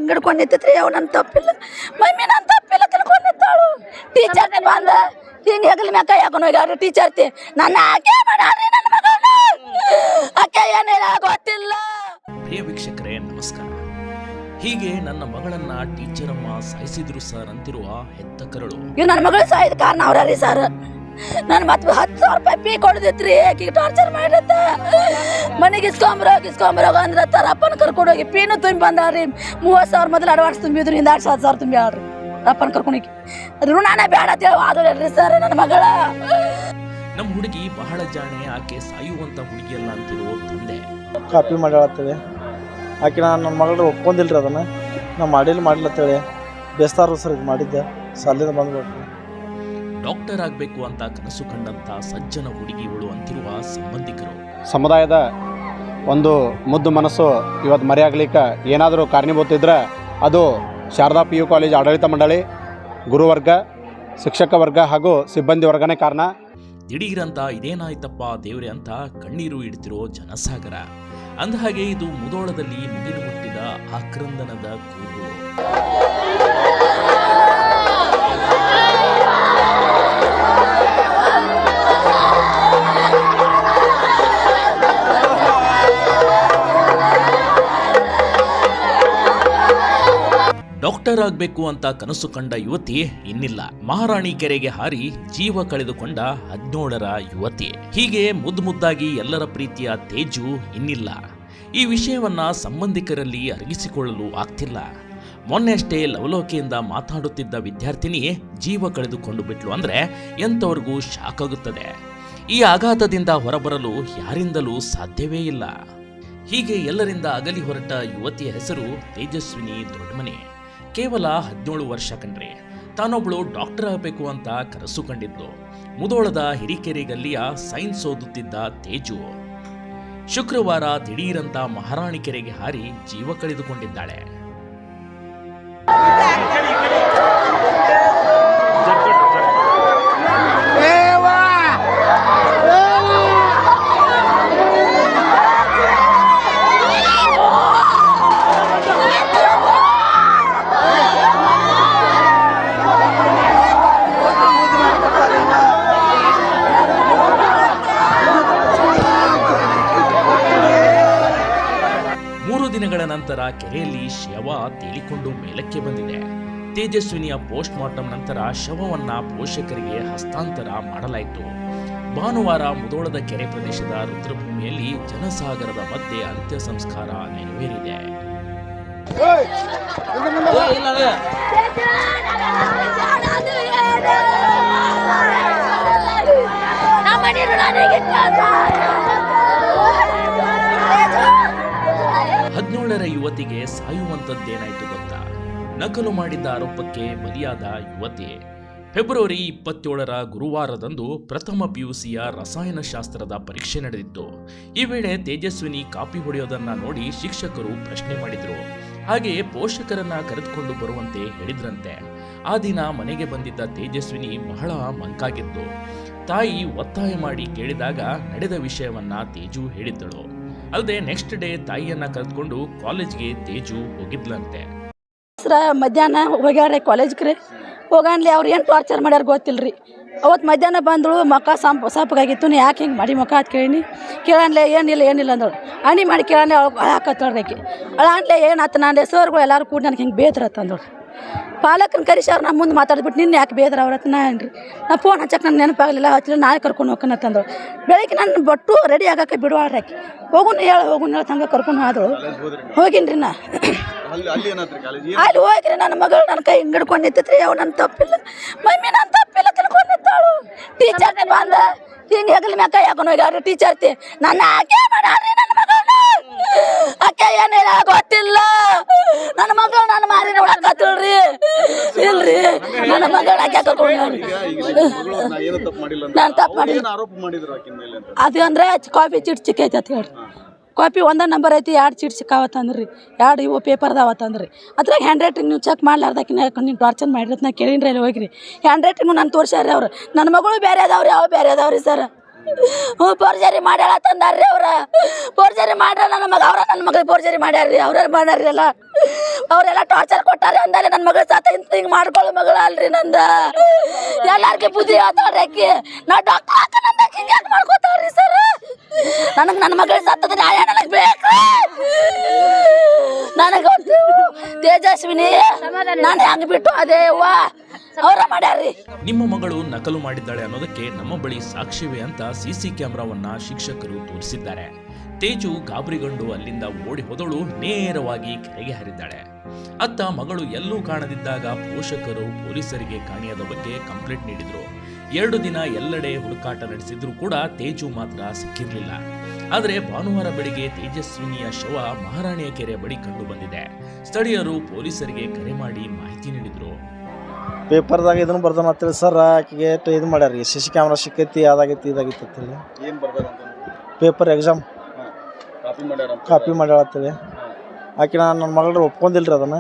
ಹಿಡ್ಕೊಂಡು ನಿಂತಿದ್ರಿ ಅವ್ ನನ್ನ ತಪ್ಪಿಲ್ಲ ಮಮ್ಮಿ ನನ್ನ ತಪ್ಪಿಲ್ಲ ತಿಳ್ಕೊಂಡು ನಿಂತಾಳು ಟೀಚರ್ನೇ ಬಂದ ಹಿಂಗೆ ಹೆಗಲ ಮ್ಯಾಕ ಯಾಕೊಂಡು ಹೋಗ್ಯಾರ ಟೀಚರ್ತಿ ನನ್ನ ಆಕೆ ಮಾಡ್ಯಾರ್ರಿ ನನ್ನ ಮಗಳನ್ನ ಆಕೆ ಏನಿಲ್ಲ ಗೊತ್ತಿಲ್ಲ. ಪ್ರಿಯ ವೀಕ್ಷಕರೇ ನಮಸ್ಕಾರ. ಹೀಗೆ ನನ್ನ ಮಗಳನ್ನ ಟೀಚರ್ ಅಮ್ಮ ಸಾಯಿಸಿದ್ರು ಸರ್ ಅಂತಿರುವ ಹೆತ್ತ ಕರಳು. ಇವ್ ನನ್ನ ಮಗಳು ಸಾಯಿದ ಕಾರಣ ಅವ್ರಿ ಸರ್. ನಾನು ಮತ್ತೆ 10,000 ರೂಪಾಯಿ ಫೀ ಕೊಡದಿತ್ರಿ ಆಕಿಗೆ ಟಾರ್ಚರ್ ಮಾಡಿರತ್ತ ಮನೆಗೆ ಇಸ್ಕೊಂಬರೋಗ ಅಂದ್ರೆ ಅಪ್ಪನ ಕರ್ಕೊಂಡು ಹೋಗಿ ಫೀನು ತುಂಬಿ ಬಂದಾರ್ರಿ 30,000 ಮೊದಲು ಅಡ್ವಾನ್ಸ್ ತುಂಬಿದ್ರು ಹಿಂದೆ 7,000 ತುಂಬಿ ಆಡ್ರಿ ಅಪ್ಪನ ಕರ್ಕೊಂಡೋಗಿ ಅದು ಋಣನೇ ಬೇಡ ಅಂತೇಳಿ ಆಗಲ್ರಿ ಸರ್ ನನ್ನ ಮಗಳ. ನಮ್ಮ ಹುಡುಗಿ ಬಹಳ ಜಾಣೆ, ಆಕೆ ಸಾಯುವಂತ ಹುಡುಗಿಯಲ್ಲ ಅಂತಿರೋ ತಂದೆ. ಕಾಪಿ ಮಾಡ್ಯಾಳತ್ತೇಳಿ ಆಕೆ ನನ್ನ ಮಗಳು ಒಪ್ಕೊಂಡಿಲ್ರಿ ಅದನ್ನ ನಾ ಮಾಡಿಲ್ಲತ್ತೇಳಿ ಬೇಸ್ತಾರ ಸರ್ ಇದು ಮಾಡಿದ್ದೆ ಸಾಲಿಂದ ಬಂದ್ಬಿಟ್ಟು ಡಾಕ್ಟರ್ ಆಗಬೇಕು ಅಂತ ಕನಸು ಕಂಡಂತ ಸಜ್ಜನ ಹುಡುಗಿಗಳು ಅಂತಿರುವ ಸಂಬಂಧಿಕರು. ಸಮುದಾಯದ ಒಂದು ಮುದ್ದು ಮನಸ್ಸು ಇವತ್ತು ಮರೆಯಾಗ್ಲಿಕ್ಕೆ ಏನಾದರೂ ಕಾರಣೀಭೂತ ಇದ್ರೆ ಅದು ಶಾರದಾ PU ಕಾಲೇಜ್ ಆಡಳಿತ ಮಂಡಳಿ, ಗುರುವರ್ಗ, ಶಿಕ್ಷಕ ವರ್ಗ ಹಾಗೂ ಸಿಬ್ಬಂದಿ ವರ್ಗನೇ ಕಾರಣ. ದಿಢೀರಂತ ಇದೇನಾಯ್ತಪ್ಪ ದೇವ್ರೆ ಅಂತ ಕಣ್ಣೀರು ಇಡ್ತಿರೋ ಜನಸಾಗರ. ಅಂದಹಾಗೆ ಇದು ಮುದೋಳದಲ್ಲಿ ಮುಗಿಲು ಮುಟ್ಟಿದ ಆಕ್ರಂದನದ ಕೂಗು. ಡಾಕ್ಟರ್ ಆಗಬೇಕು ಅಂತ ಕನಸು ಕಂಡ ಯುವತಿ ಇನ್ನಿಲ್ಲ. ಮಹಾರಾಣಿ ಕೆರೆಗೆ ಹಾರಿ ಜೀವ ಕಳೆದುಕೊಂಡ 17ರ ಯುವತಿ. ಹೀಗೆ ಮುದ್ದಾಗಿ ಎಲ್ಲರ ಪ್ರೀತಿಯ ತೇಜು ಇನ್ನಿಲ್ಲ. ಈ ವಿಷಯವನ್ನ ಸಂಬಂಧಿಕರಲ್ಲಿ ಅರಗಿಸಿಕೊಳ್ಳಲು ಆಗ್ತಿಲ್ಲ. ಮೊನ್ನೆಷ್ಟೇ ಲವಲೋಕೆಯಿಂದ ಮಾತಾಡುತ್ತಿದ್ದ ವಿದ್ಯಾರ್ಥಿನಿ ಜೀವ ಕಳೆದುಕೊಂಡು ಬಿಟ್ಲು ಅಂದ್ರೆ ಎಂಥವ್ರಿಗೂ ಶಾಕ್ ಆಗುತ್ತದೆ. ಈ ಆಘಾತದಿಂದ ಹೊರಬರಲು ಯಾರಿಂದಲೂ ಸಾಧ್ಯವೇ ಇಲ್ಲ. ಹೀಗೆ ಎಲ್ಲರಿಂದ ಅಗಲಿ ಹೊರಟ ಯುವತಿಯ ಹೆಸರು ತೇಜಸ್ವಿನಿ ದೊಡ್ಡಮನೆ. ಕೇವಲ 17 ವರ್ಷ ಕಣ್ರಿ. ತಾನೊಬ್ಳು ಡಾಕ್ಟರ್ ಆಗಬೇಕು ಅಂತ ಕನಸು ಕಂಡಿದ್ಲು. ಮುದೋಳದ ಹಿರಿಕೆರೆ ಗಲ್ಲಿಯ ಸೈನ್ಸ್ ಓದುತ್ತಿದ್ದ ತೇಜು ಶುಕ್ರವಾರ ದಿಢೀರಂತ ಮಹಾರಾಣಿ ಕೆರೆಗೆ ಹಾರಿ ಜೀವ ಕಳೆದುಕೊಂಡಿದ್ದಾಳೆ. ದಿನಗಳ ನಂತರ ಕೆರೆಯಲ್ಲಿ ಶವ ತೇಲಿಕೊಂಡು ಮೇಲಕ್ಕೆ ಬಂದಿದೆ. ತೇಜಸ್ವಿನಿಯ ಪೋಸ್ಟ್ ಮಾರ್ಟಂ ನಂತರ ಶವವನ್ನ ಪೋಷಕರಿಗೆ ಹಸ್ತಾಂತರ ಮಾಡಲಾಯಿತು. ಭಾನುವಾರ ಮುದೋಳದ ಕೆರೆ ಪ್ರದೇಶದ ರುದ್ರಭೂಮಿಯಲ್ಲಿ ಜನಸಾಗರದ ಮಧ್ಯೆ ಅಂತ್ಯ ಸಂಸ್ಕಾರ ನೆರವೇರಿದೆ. ಹದಿನೇಳರ ಯುವತಿಗೆ ಸಾಯುವಂತದ್ದೇನಾಯ್ತು ಗೊತ್ತಾ? ನಕಲು ಮಾಡಿದ್ದ ಆರೋಪಕ್ಕೆ ಬಲಿಯಾದ ಯುವತಿ. ಫೆಬ್ರವರಿ 27ರ ಗುರುವಾರದಂದು ಪ್ರಥಮ PUCಯ ರಸಾಯನಶಾಸ್ತ್ರದ ಪರೀಕ್ಷೆ ನಡೆದಿತ್ತು. ಈ ವೇಳೆ ತೇಜಸ್ವಿನಿ ಕಾಪಿ ಹೊಡೆಯೋದನ್ನ ನೋಡಿ ಶಿಕ್ಷಕರು ಪ್ರಶ್ನೆ ಮಾಡಿದ್ರು. ಹಾಗೆಯೇ ಪೋಷಕರನ್ನ ಕರೆದುಕೊಂಡು ಬರುವಂತೆ ಹೇಳಿದ್ರಂತೆ. ಆ ದಿನ ಮನೆಗೆ ಬಂದಿದ್ದ ತೇಜಸ್ವಿನಿ ಬಹಳ ಮಂಕಾಗಿದ್ದು. ತಾಯಿ ಒತ್ತಾಯ ಮಾಡಿ ಕೇಳಿದಾಗ ನಡೆದ ವಿಷಯವನ್ನ ತೇಜು ಹೇಳಿದ್ದಳು. ಅಲ್ಲದೆ ನೆಕ್ಸ್ಟ್ ಡೇ ತಾಯಿಯನ್ನ ಕರೆದುಕೊಂಡು ಕಾಲೇಜ್ಗೆ ತೇಜು ಹೋಗಿದ್ಲಂತೆ. ಮಧ್ಯಾಹ್ನ ಹೋಗ್ಯಾರ ಕಾಲೇಜ್ಗೆ ಹೋಗನ್ಲಿ ಅವ್ರು ಏನು ಟಾರ್ಚರ್ ಮಾಡ್ಯಾರ ಗೊತ್ತಿಲ್ರಿ. ಅವತ್ತು ಮಧ್ಯಾಹ್ನ ಬಂದಳು ಮಕ್ಕ ಸಾಪಗಾಗಿತ್ತು. ನೀ ಯಾಕೆ ಹಿಂಗೆ ಮಾಡಿ ಮಕ್ಕ ಅಂತ ಕೇಳನ್ಲೆ ಏನಿಲ್ಲ ಅಂದಳು. ಅಣಿ ಮಾಡಿ ಕೇಳನ್ಲೆ ಅವಳು ಹಾಕತ್ತಳ್ರಕ್ಕೆ ಅನ್ಲೆ ಏನಾಯ್ತು ನಾನು ಸರ್ಗಳು ಎಲ್ಲರೂ ಕೂಡ ನನಗೆ ಹಿಂಗೆ ಬೇದ್ರತ್ತ ಅಂದಳು. ಪಾಲಕನ ಕರಿಸಾರ ನಮ್ಮ ಮುಂದೆ ಮಾತಾಡ್ಬಿಟ್ಟು ನಿನ್ನೆ ಯಾಕೆ ಬೇದ್ರ ಅವ್ರ ಹತ್ರ ನಾ ಫೋನ್ ಹಚ್ಚಕ್ಕೆ ನನಗೆ ನೆನಪಾಗಲಿಲ್ಲ. ಹಚ್ಚಲಿ ನಾಳೆ ಕರ್ಕೊಂಡು ಹೋಗ್ಕನತ್ತಂದಳು. ಬೆಳಗ್ಗೆ ನನ್ನ ಬಟ್ಟು ರೆಡಿ ಆಗಕ್ಕೆ ಬಿಡುವಾಳ್ರಾಕಿ ಹೋಗುನ್ ಹೇಳ ಹಂಗೆ ಕರ್ಕೊಂಡು ಹೋದಳು. ಹೋಗಿನ್ರಿ ನಾ ಅಲ್ಲಿ ಹೋಗ್ರಿ ನನ್ನ ಮಗಳು ನನ್ನ ಕೈ ಹಿಂಗೆ ಹಿಡ್ಕೊಂಡು ನಿಂತಿದ್ರಿ ಅವ್ ನನ್ನ ತಪ್ಪಿಲ್ಲ ಮಮ್ಮಿ ನನ್ನ ತಪ್ಪಿಲ್ಲ ತಿಳ್ಕೊಂಡು ನಿಂತಾಳು. ಟೀಚರ್ನೇ ಬಂದ ಹಿಂಗೆ ಹೆಗಲ ಮ್ಯಾಕ ಯಾಕೊಂಡು ಹೋಗ್ಯಾರ ಟೀಚರ್ತಿ ನನ್ನ ಆಕೆ ಮಾಡ್ಯಾರ್ರಿ ನನ್ನ ಮಗಳನ್ನ ಅಕ್ಕ ಏನಿಲ್ಲ ಗೊತ್ತಿಲ್ಲ. ನನ್ನ ಮಗಳು ನನ್ನ ಮಾರಿ ನೋಡಕತ್ತಳ್ರಿ. ಇಲ್ರಿ ನನ್ನ ಮಗಳ ಅಕ್ಕ ಕರ್ಕೊಂಡ್ರಿ. ನಾನು ತಪ್ಪು ಮಾಡಿಲ್ಲ. ಅದು ಅಂದ್ರೆ ಕಾಪಿ ಚೀಟ್ ಸಿಕ್ಕೈತಿ ಅಂತ ಹೇಳ್ರಿ. ಕಾಪಿ ಒಂದೇ ನಂಬರ್ ಐತಿ, 2 ಚೀಟ್ ಸಿಕ್ಕಾವತ್ತಂದ್ರಿ, 2 ಇವು ಪೇಪರ್ದಾವತ್ತಂದ್ರಿ. ಅದ್ರಾಗ ಹ್ಯಾಂಡ್ ರೈಟಿಂಗ್ ನೀವು ಚೆಕ್ ಮಾಡ್ಲಾರ್ದಕ್ಕಿನ ನೀವು ಟಾರ್ಚರ್ ಮಾಡಿರತ್ ನಾ ಕೇಳಿನ್ರಿ. ಅಲ್ಲಿ ಹೋಗಿರಿ ಹ್ಯಾಂಡ್ ರೈಟಿಂಗು ನಾನು ತೋರ್ಸ್ಯಾರ ಅವ್ರು. ನನ್ನ ಮಗಳು ಬೇರೆ ಅದಾವ್ರಿ, ಅವು ಬೇರೆ ಅದಾವ್ರಿ ಸರ್. ಫೋರ್ಜರಿ ಮಾಡ್ಯಾಳ ತಂದಾರ್ರಿ ಅವ್ರ. ಫೋರ್ಜರಿ ಮಾಡ್ರ ನನ್ನ ಮಗಳಿಗೆ ಫೋರ್ಜರಿ ಮಾಡ್ಯಾರ್ರಿ. ಅವ್ರ ಮಾಡ್ಯಾರ್ರಿ ಎಲ್ಲ. ಅವರೆಲ್ಲ ಟಾರ್ಚರ್ ಕೊಟ್ಟಾರೆ ಅಂದಾರೆ. ನನ್ನ ಮಗಳ ಸಾತ ಇಂತ ಹಿಂಗೆ ಮಾಡ್ಕೊಳ್ಳೋ ಮಗಳ ಅಲ್ರಿ ನಂದ. ಎಲ್ಲಾರ್ಗೆ ಬುದ್ಧಿ ಹೇಳ್ತಾಳ್ರಿ ಆಕಿ. ನಾ ಡಾಕ್ಟರ್ ಹಾಕಂದ ಹಿಂಗೆ ಯಾಕೆ ಮಾಡ್ಕೋತಾಳ್ರಿ ಸರ್. ನನಗೆ ನನ್ನ ಮಗಳ ಸತ್ತದ ನ್ಯಾಯ ನನಗೆ ಬೇಕು. ನನಗಂತೂ ತೇಜಸ್ವಿನಿ ನಾನು ಹೆಂಗೆ ಬಿಟ್ಟು ಅದೇ ಅವ್ವ ಅವರ ಮಾಡ್ಯಾರ್ರಿ. ನಿಮ್ಮ ಮಗಳು ನಕಲು ಮಾಡಿದ್ದಾಳೆ ಅನ್ನೋದಕ್ಕೆ ನಮ್ಮ ಬಳಿ ಸಾಕ್ಷ್ಯವೇ ಅಂತ ಸಿಸಿ ಕ್ಯಾಮೆರಾವನ್ನ ಶಿಕ್ಷಕರು ತೋರಿಸಿದ್ದಾರೆ. ತೇಜು ಗಾಬರಿಗೊಂಡು ಅಲ್ಲಿಂದ ಓಡಿ ಹೋದಳು ನೇರವಾಗಿ ಕೆರೆಗೆ ಹರಿದ್ದಾಳೆ. ಅತ್ತ ಮಗಳು ಎಲ್ಲೂ ಕಾಣದಿದ್ದಾಗ ಪೋಷಕರು ಪೊಲೀಸರಿಗೆ ಕಾಣಿಯದ ಬಗ್ಗೆ ಕಂಪ್ಲೇಂಟ್ ನೀಡಿದ್ರು. 2 ದಿನ ಎಲ್ಲೆಡೆ ಹುಡುಕಾಟ ನಡೆಸಿದ್ರು ಕೂಡ ತೇಜು ಮಾತ್ರ ಸಿಕ್ಕಿರಲಿಲ್ಲ. ಆದರೆ ಭಾನುವಾರ ಬೆಳಿಗ್ಗೆ ತೇಜಸ್ವಿನಿಯ ಶವ ಮಹಾರಾಣಿಯ ಕೆರೆ ಬಳಿ ಕಂಡು ಬಂದಿದೆ. ಸ್ಥಳೀಯರು ಪೊಲೀಸರಿಗೆ ಕರೆ ಮಾಡಿ ಮಾಹಿತಿ ನೀಡಿದ್ರು. ಪೇಪರ್ದಾಗ ಇದನ್ನು ಬರ್ದಾನ ಅಂತೇಳಿ ಸರ್, ಆಕೆಗೆ ಇದು ಮಾಡ್ಯಾರ. CC ಕ್ಯಾಮ್ರಾ ಸಿಕ್ಕೈತಿ, ಅದಾಗೈತಿ ಇದಾಗೈತಿ ಅಂತೇಳಿ ಪೇಪರ್ ಎಕ್ಸಾಮ್ ಕಾಪಿ ಮಾಡ್ಯಾಳ ಅಂತೇಳಿ. ಆಕೆ ನನ್ನ ಮಗಳು ಒಪ್ಕೊಂಡಿಲ್ರಿ ಅದನ್ನು.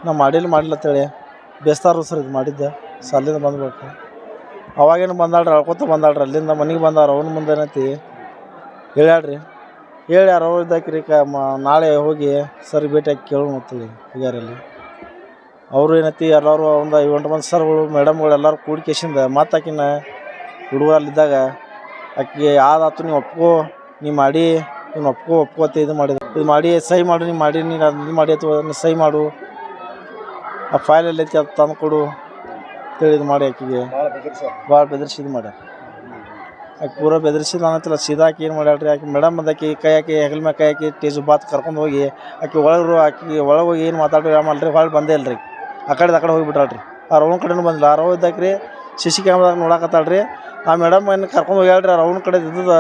ನಾ ಮಾಡಿಲ್ಲ ಅಂತೇಳಿ ಬೇಸ್ತಾರ ಸರ್. ಇದು ಮಾಡಿದ್ದೆ ಸಾಲಿಂದ ಬಂದ್ಬೇಕು. ಅವಾಗೇನು ಬಂದಾಳ್ರಿ, ಅಳ್ಕೊತ ಬಂದಾಳ್ರಿ. ಅಲ್ಲಿಂದ ಮನೆಗೆ ಬಂದಾರ. ಅವನ ಮುಂದೆ ಏನೈತಿ ಹೇಳ್ಯಾಡ್ರಿ. ಹೇಳ್ಯಾರ ಅವ್ರು ಇದ್ದಾಕ್ರಿ. ನಾಳೆ ಹೋಗಿ ಸರ್ ಭೇಟಿಯಾಗಿ ಕೇಳೋಣ ಅಂತೇಳಿ ಹುಡುಗಿಯರಲ್ಲಿ. ಅವರು ಏನೈತಿ ಎಲ್ಲರೂ ಒಂದು 8 ಮಂದಿ ಸರ್ಗಳು ಮೇಡಮ್ಗಳು ಎಲ್ಲರೂ ಕೂಡಿಕೇಸಿಂದ ಮತ್ತು ಆಕಿನ ಹುಡುಗರಲ್ಲಿದ್ದಾಗ ಆಕೆಗೆ ಯಾವ್ದಾಯ್ತು ನೀವು ಒಪ್ಕೋ, ನೀ ಮಾಡಿ ನೀನು ಒಪ್ಕೋತ ಇದು ಮಾಡಿದ್ರು. ಇದು ಮಾಡಿ ಸಹಿ ಮಾಡು, ನೀ ಮಾಡಿ ನೀನು ಇದು ಮಾಡಿ ಅಥವಾ ನೀನು ಸಹಿ ಮಾಡು, ಆ ಫೈಲಲ್ಲಿ ಐತಿ ಅದು ತಂದು ಕೊಡು ಅಂತೇಳಿ ಇದು ಮಾಡಿ ಆಕೆಗೆ ಭಾಳ ಬೆದರಿಸಿದ್ದು ಮಾಡ್ಯಾರ. ಆಕೆ ಪೂರ ಬೆದರಿಸಿದ ಅನ್ನತ್ತಿಲ್ಲ. ಸೀದಾ ಆಕೆ ಏನು ಮಾಡ್ಯಾಳ್ರಿ, ಆಕೆ ಮೇಡಮ್ ಬಂದಾಕಿ ಕೈ ಹಾಕಿ ಹೆಗಲ ಮೇಲೆ ಕೈ ಹಾಕಿ ಟೇಜು ಬಾತ್ ಕರ್ಕೊಂಡು ಹೋಗಿ ಆಕೆ ಒಳಗೆ ಹೋಗಿ ಏನು ಮಾತಾಡ್ರಿ ಆಮಲ್ರಿ. ಹೊಳ್ಳಿ ಬಂದೇ ಇಲ್ರಿ. ಆ ಕಡೆ ಹೋಗಿಬಿಟ್ಟಾಳ್ರಿ. ಆ ರೌಂಡ್ ಕಡೆನೂ ಬಂದಿಲ್ಲ. ಆ ರವ್ ಇದ್ದಾಕ್ರಿ CC ಕ್ಯಾಮ್ರಾದಾಗ ನೋಡಕತ್ತಾಳ್ರಿ. ಆ ಮೇಡಮ್ ಏನು ಕರ್ಕೊಂಡು ಹೋಗ್ಯಾಳ್ರಿ. ಆ ರೌಂಡ್ ಕಡೆ ಇದ್ದದ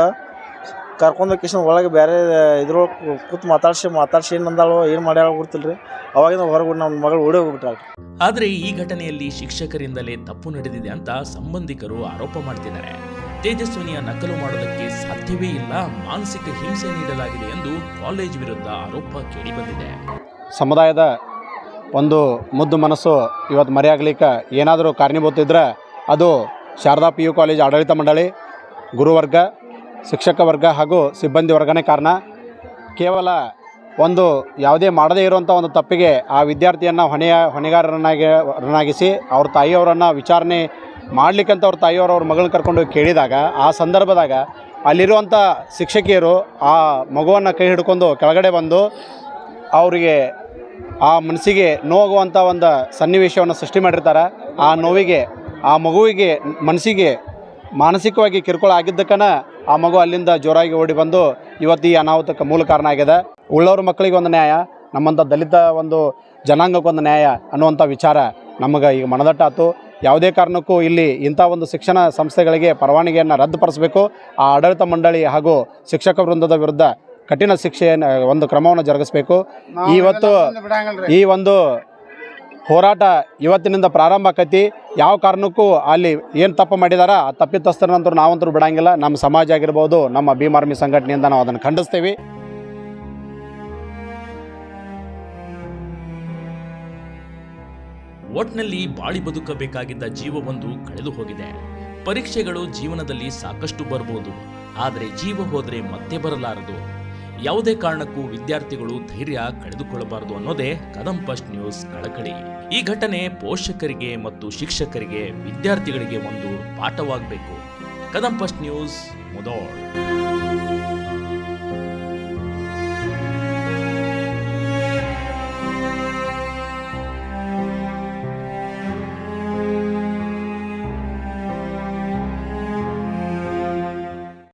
ಕರ್ಕೊಂಡು ಹೋಗಿ ಒಳಗೆ ಬೇರೆ ಇದ್ರೊಳಗೆ ಕೂತು ಮಾತಾಡ್ಸಿ ಏನು ಅಂದಾಳೋ ಏನು ಮಾಡ್ಯಾಳ ಗೊತ್ತಿಲ್ಲ ರೀ. ಅವಾಗಿಂದ ಹೊರಗೆ ನಮ್ಮ ಮಗಳು ಓಡಿ ಹೋಗ್ಬಿಟ್ಟಾಳ್ರಿ. ಆದರೆ ಈ ಘಟನೆಯಲ್ಲಿ ಶಿಕ್ಷಕರಿಂದಲೇ ತಪ್ಪು ನಡೆದಿದೆ ಅಂತ ಸಂಬಂಧಿಕರು ಆರೋಪ ಮಾಡ್ತಿದ್ದಾರೆ. ತೇಜಸ್ವಿನಿಯ ನಕಲು ಮಾಡೋದಕ್ಕೆ ಸಾಧ್ಯವೇ ಇಲ್ಲ, ಮಾನಸಿಕ ಹಿಂಸೆ ನೀಡಲಾಗಿದೆ ಎಂದು ಕಾಲೇಜ್ ವಿರುದ್ಧ ಆರೋಪ ಕೇಳಿಬಂದಿದೆ. ಸಮುದಾಯದ ಒಂದು ಮುದ್ದು ಮನಸ್ಸು ಇವತ್ತು ಮರೆಯಾಗಲಿಕ್ಕೆ ಏನಾದರೂ ಕಾರಣೀಭೂತ ಇದ್ದರೆ ಅದು ಶಾರದಾ PU ಕಾಲೇಜ್ ಆಡಳಿತ ಮಂಡಳಿ, ಗುರುವರ್ಗ, ಶಿಕ್ಷಕ ವರ್ಗ ಹಾಗೂ ಸಿಬ್ಬಂದಿ ವರ್ಗನೇ ಕಾರಣ. ಕೇವಲ ಒಂದು ಯಾವುದೇ ಮಾಡದೇ ಇರುವಂಥ ಒಂದು ತಪ್ಪಿಗೆ ಆ ವಿದ್ಯಾರ್ಥಿಯನ್ನು ಹೊಣೆಗಾರರನ್ನಾಗಿಸಿ ಅವ್ರ ತಾಯಿಯವರನ್ನು ವಿಚಾರಣೆ ಮಾಡಲಿಕ್ಕಂತ ಅವ್ರ ತಾಯಿಯವರು ಅವ್ರ ಮಗಳನ್ನ ಕರ್ಕೊಂಡು ಕೇಳಿದಾಗ ಆ ಸಂದರ್ಭದಾಗ ಅಲ್ಲಿರುವಂಥ ಶಿಕ್ಷಕಿಯರು ಆ ಮಗುವನ್ನು ಕೈ ಹಿಡ್ಕೊಂಡು ಕೆಳಗಡೆ ಬಂದು ಅವರಿಗೆ ಆ ಮನಸ್ಸಿಗೆ ನೋವಾಗುವಂಥ ಒಂದು ಸನ್ನಿವೇಶವನ್ನು ಸೃಷ್ಟಿ ಮಾಡಿರ್ತಾರೆ. ಆ ನೋವಿಗೆ ಆ ಮಗುವಿಗೆ ಮನಸ್ಸಿಗೆ ಮಾನಸಿಕವಾಗಿ ಕಿರುಕುಳ ಆಗಿದ್ದಕ್ಕನ ಆ ಮಗು ಅಲ್ಲಿಂದ ಜೋರಾಗಿ ಓಡಿ ಬಂದು ಇವತ್ತು ಈ ಅನಾಹುತಕ್ಕೆ ಮೂಲ ಕಾರಣ ಆಗಿದೆ. ಉಳ್ಳವ್ರ ಮಕ್ಕಳಿಗೆ ಒಂದು ನ್ಯಾಯ, ನಮ್ಮಂಥ ದಲಿತ ಒಂದು ಜನಾಂಗಕ್ಕೊಂದು ನ್ಯಾಯ ಅನ್ನುವಂಥ ವಿಚಾರ ನಮಗೆ ಈಗ ಮನದಟ್ಟಾತು. ಯಾವುದೇ ಕಾರಣಕ್ಕೂ ಇಲ್ಲಿ ಇಂಥ ಒಂದು ಶಿಕ್ಷಣ ಸಂಸ್ಥೆಗಳಿಗೆ ಪರವಾನಗಿಯನ್ನು ರದ್ದುಪಡಿಸಬೇಕು. ಆ ಆಡಳಿತ ಮಂಡಳಿ ಹಾಗೂ ಶಿಕ್ಷಕ ವೃಂದದ ವಿರುದ್ಧ ಕಠಿಣ ಶಿಕ್ಷೆಯನ್ನು ಒಂದು ಕ್ರಮವನ್ನು ಜರುಗಿಸಬೇಕು. ಈ ಒಂದು ಹೋರಾಟ ಇವತ್ತಿನಿಂದ ಪ್ರಾರಂಭ ಆಕೈತಿ. ಯಾವ ಕಾರಣಕ್ಕೂ ಅಲ್ಲಿ ಏನು ತಪ್ಪು ಮಾಡಿದಾರ ಆ ತಪ್ಪಿತಸ್ಥರನ್ನಂತೂ ನಾವಂತರೂ ಬಿಡಂಗಿಲ್ಲ. ನಮ್ಮ ಸಮಾಜ ಆಗಿರ್ಬೋದು, ನಮ್ಮ ಭೀಮ್ ಆರ್ಮಿ ಸಂಘಟನೆಯಿಂದ ನಾವು ಅದನ್ನು ಖಂಡಿಸ್ತೀವಿ. ಒಟ್ನಲ್ಲಿ ಬಾಳಿ ಬದುಕಬೇಕಾಗಿದ್ದ ಜೀವವೊಂದು ಕಳೆದು ಹೋಗಿದೆ. ಪರೀಕ್ಷೆಗಳು ಜೀವನದಲ್ಲಿ ಸಾಕಷ್ಟು ಬರಬಹುದು, ಆದರೆ ಜೀವ ಹೋದರೆ ಮತ್ತೆ ಬರಲಾರದು. ಯಾವುದೇ ಕಾರಣಕ್ಕೂ ವಿದ್ಯಾರ್ಥಿಗಳು ಧೈರ್ಯ ಕಳೆದುಕೊಳ್ಳಬಾರದು ಅನ್ನೋದೇ ಕದಂ ಫಸ್ಟ್ ನ್ಯೂಸ್ ಕಳಕಳಿ. ಈ ಘಟನೆ ಪೋಷಕರಿಗೆ ಮತ್ತು ಶಿಕ್ಷಕರಿಗೆ, ವಿದ್ಯಾರ್ಥಿಗಳಿಗೆ ಒಂದು ಪಾಠವಾಗಬೇಕು. Kadam first news, Mudhol.